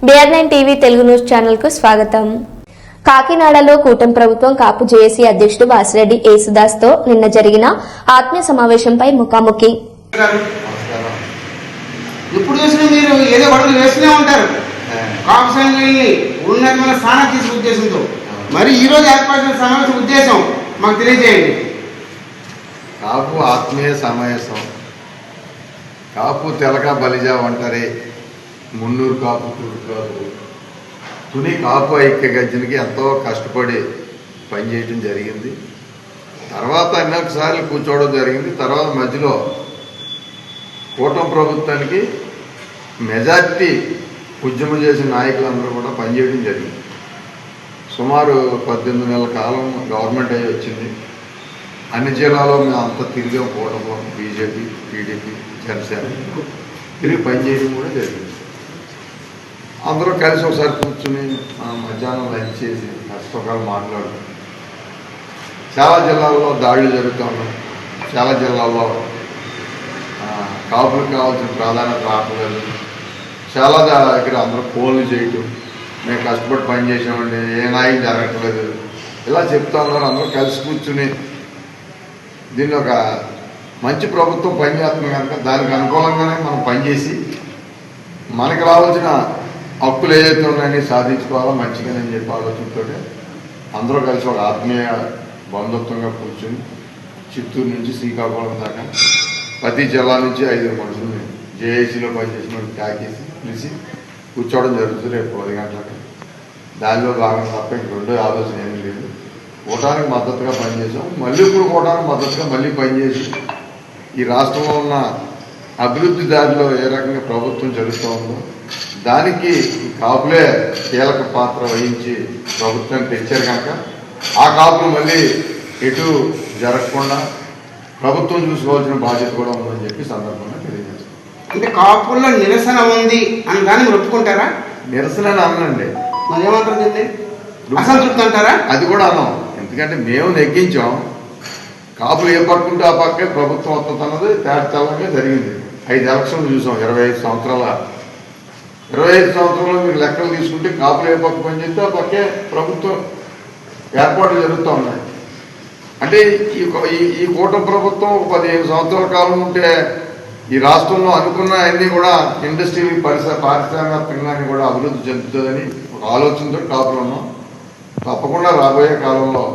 BR9 TV Telugu news channel కు స్వాగతం. కాకినాడలో కూటమి ప్రభుత్వం కాపు జేఏసీ అధ్యక్షుడు వాసిరెడ్డి యేసుదాస్ తో నిన్న జరిగిన ఆత్మీయ సమావేశంపై ముఖాముఖి. ఇప్పుడు చూసిన మీరు ఏదో గొడవలు వేస్తూనే ఉంటారు. కాపు సంఘాన్ని ఉన్నతమైన స్థానం తీసుకు ఉద్దేశంతో మరి ఈ రోజు ఏర్పాటు సమావేశం ఉద్దేశం మాకు తెలియజేయండి. కాపు ఆత్మీయ సమావేశం. కాపు తెలక బలిజా ఒంటరి మున్నూరు కాపు తూరు కాపు తుని కాపు ఐక్య గర్జనకి ఎంతో కష్టపడి పనిచేయడం జరిగింది. తర్వాత అనేకసార్లు కూర్చోవడం జరిగింది. తర్వాత మధ్యలో కూటమి ప్రభుత్వానికి మెజార్టీ ఉద్యమం చేసిన నాయకులందరూ కూడా పనిచేయడం జరిగింది. సుమారు 18 నెలల కాలం గవర్నమెంట్ అయ్యి వచ్చింది. అన్ని జిల్లాలో మేము అంతా తిరిగాం. కూటమిలో బీజేపీ, టీడీపీ, జనసేన తిరిగి పనిచేయడం కూడా జరిగింది. అందరూ కలిసి ఒకసారి కూర్చుని మధ్యాహ్నం లంచ్ చేసి కష్టకాలు మాట్లాడుతాం. చాలా జిల్లాల్లో దాడులు జరుగుతూ ఉన్నాయి. చాలా జిల్లాల్లో కాపులకు కావాల్సిన ప్రాధాన్యత రావట్లేదు. చాలా దగ్గర అందరూ ఫోన్లు చేయటం, మేము కష్టపడి పని చేసామండి, ఏ న్యాయం జరగట్లేదు, ఇలా చెప్తా ఉన్నారు. అందరూ కలిసి కూర్చుని దీన్ని ఒక మంచి ప్రభుత్వం పనిచేస్తుంది కనుక దానికి అనుకూలంగానే మనం పనిచేసి మనకు రావాల్సిన హక్కులు ఏదైతే ఉన్నాయని సాధించుకోవాలో మంచిగానని చెప్పి ఆలోచనతో అందరూ కలిసి ఒక ఆత్మీయ బంధుత్వంగా కూర్చుని చిత్తూరు నుంచి శ్రీకాకుళం దాకా ప్రతి జిల్లా నుంచి 5 మనుషుల్ని జేఏసీలో పనిచేసిన ప్యాకేసి పిలిచి కూర్చోవడం జరుగుతుంది రేపు 10 గంటలకు. దానిలో భాగం తప్ప ఇంక రెండో ఆలోచన ఏమీ లేదు. కూటానికి మద్దతుగా పనిచేసాం. మళ్ళీ ఇప్పుడు కూటానికి మద్దతుగా మళ్ళీ పనిచేసి ఈ రాష్ట్రంలో ఉన్న అభివృద్ధి దారిలో ఏ రకంగా ప్రభుత్వం జరుగుతూ ఉందో దానికి కాపులే కీలక పాత్ర వహించి ప్రభుత్వాన్ని తెచ్చారు కనుక ఆ కాపులు మళ్ళీ ఎటు జరగకుండా ప్రభుత్వం చూసుకోవాల్సిన బాధ్యత కూడా ఉందని చెప్పి సందర్భంగా తెలియజేస్తాం. అంటే కాపుల్లో నిరసన ఉంది అని కానీ మీరు ఒప్పుకుంటారా? నిరసన అనండి, మరి ఏమంటారు? అసంతృప్తి అంటారా? అది కూడా అన్నాం. ఎందుకంటే మేము నెగ్గించాం. కాపులు ఏ పక్కుంటే ఆ పక్కే ప్రభుత్వం వస్తుందన్నది తేటతెల్లంగా జరిగింది. 5 ఎలక్షన్లు చూసాం. 25 సంవత్సరాల్లో మీరు లెక్కలు తీసుకుంటే కాపులు ఏ పక్క పనిచేస్తే ఆ పక్కే ప్రభుత్వం ఏర్పాట్లు జరుగుతూ ఉన్నాయి. అంటే ఈ కూటమి ప్రభుత్వం 15 సంవత్సరాల కాలం ఉంటే ఈ రాష్ట్రంలో అనుకున్న అన్నీ కూడా ఇండస్ట్రీ పారిశ్రామికంగా కూడా అభివృద్ధి చెందుతుందని ఒక ఆలోచనతో కాపులు ఉన్నాం. తప్పకుండా రాబోయే కాలంలో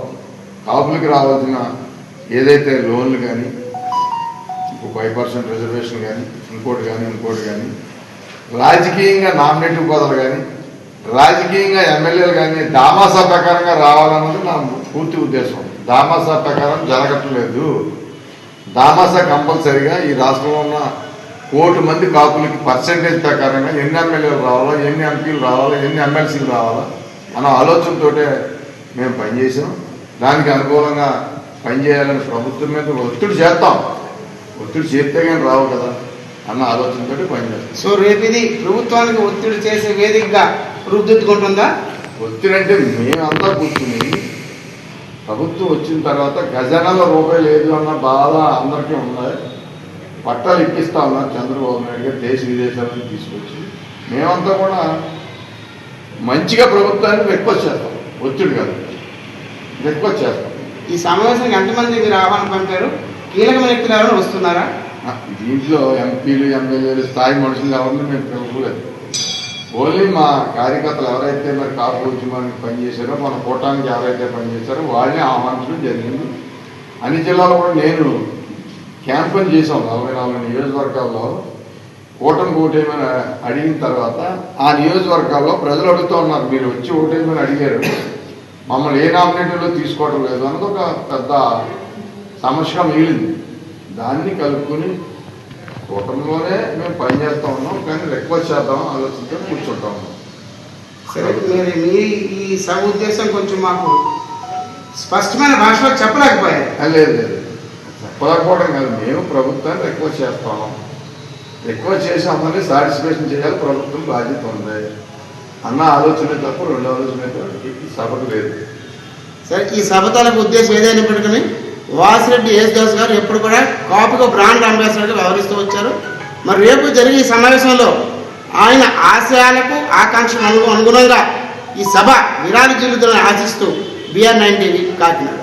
కాపులకి రావాల్సిన ఏదైతే లోన్లు కానీ 5% రిజర్వేషన్ కానీ ఇంకోటి కానీ రాజకీయంగా నామినేటివ్ పదవులు కానీ రాజకీయంగా ఎమ్మెల్యేలు కానీ దామాసా ప్రకారంగా రావాలన్నది నా పూర్తి ఉద్దేశం. దామాసా ప్రకారం జరగట్లేదు. దామాసా కంపల్సరిగా ఈ రాష్ట్రంలో ఉన్న 1 కోటి మంది కాపులకి పర్సెంటేజ్ ప్రకారంగా ఎన్ని ఎమ్మెల్యేలు రావాలా, ఎన్ని ఎంపీలు రావాలా, ఎన్ని ఎమ్మెల్సీలు రావాలా అన్న ఆలోచనతో మేము పనిచేసాం. దానికి అనుకూలంగా పనిచేయాలని ప్రభుత్వం మీద ఒత్తిడి చేస్తాం. ఒత్తిడి చేస్తే కానీ రావు కదా అన్న ఆలోచనతో పనిచేస్తాం. సో రేపు ఇది ప్రభుత్వానికి ఒత్తిడి చేసే వేదికగా రూపుదిద్దుకుంటుందా? ఒత్తిడి అంటే మేమంతా కూర్చుని ప్రభుత్వం వచ్చిన తర్వాత ఖజానాలో రూపాయి లేదు అన్న బాధ అందరికీ ఉన్నాయి. పట్టాలు ఇప్పిస్తా ఉన్నారు చంద్రబాబు నాయుడు గారు దేశ విదేశాలను తీసుకొచ్చి. మేమంతా కూడా మంచిగా ప్రభుత్వాన్ని రిక్వెస్ట్ చేస్తాం. ఒత్తిడి కాదు, రిక్వెస్ట్ చేస్తాం. ఈ సమావేశానికి ఎంతమంది మీరు ఆహ్వానం పంపారు? కీలకమైన వ్యక్తులు ఎవరైనా వస్తున్నారా? దీంట్లో ఎంపీలు, ఎమ్మెల్యేలు, స్థాయి మనుషులు ఎవరిని మేము పిలవలేదు. ఓన్లీ మా కార్యకర్తలు ఎవరైతే మరి కాపు ఉద్యమానికి పనిచేశారో, మన కూటానికి ఎవరైతే పనిచేశారో వాళ్ళని ఆహ్వానించడం జరిగింది. అన్ని జిల్లాలో కూడా నేను క్యాంపెయిన్ చేసాం. 44 నియోజకవర్గాల్లో కూటమికి ఓటేయమని అడిగిన తర్వాత ఆ నియోజకవర్గాల్లో ప్రజలు అడుగుతూ ఉన్నారు, మీరు వచ్చి ఓటేయమని అడిగారు, మమ్మల్ని ఏ నామినేటర్లో తీసుకోవడం లేదు అన్నది ఒక పెద్ద సమస్యగా మిగిలింది. దాన్ని కలుపుకొని కూటమిలోనే మేము పనిచేస్తూ ఉన్నాం. కానీ రిక్వెస్ట్ చేద్దాం ఆలోచనతో కూర్చుంటా ఉన్నాం. సరే, మీరు మీ ఈ సభ ఉద్దేశం కొంచెం మాకు స్పష్టమైన భాషలో చెప్పలేకపోయారు. లేదు చెప్పలేకపోవడం కాదు, మేము ప్రభుత్వాన్ని రిక్వెస్ట్ చేస్తాము. రిక్వెస్ట్ చేసి అమ్మని సాటిస్ఫాక్షన్ చేయాలి, ప్రభుత్వం బాధ్యత ఉంది అన్న ఆలోచన తప్ప రెండో ఆలోచన ఈ సభకు లేదు. సరే, ఈ సభ తాలూకు ఉద్దేశం ఏదైనప్పటికీ వాసిరెడ్డి యేసుదాస్ గారు ఎప్పుడు కూడా కాపుగా బ్రాండ్ అంబాసిడర్గా వ్యవహరిస్తూ వచ్చారు. మరి రేపు జరిగే ఈ సమావేశంలో ఆయన ఆశయాలకు ఆకాంక్షలకు అనుగుణంగా ఈ సభ విరాళ జీవితాలను ఆశిస్తూ BR9 TV కాకినాడ.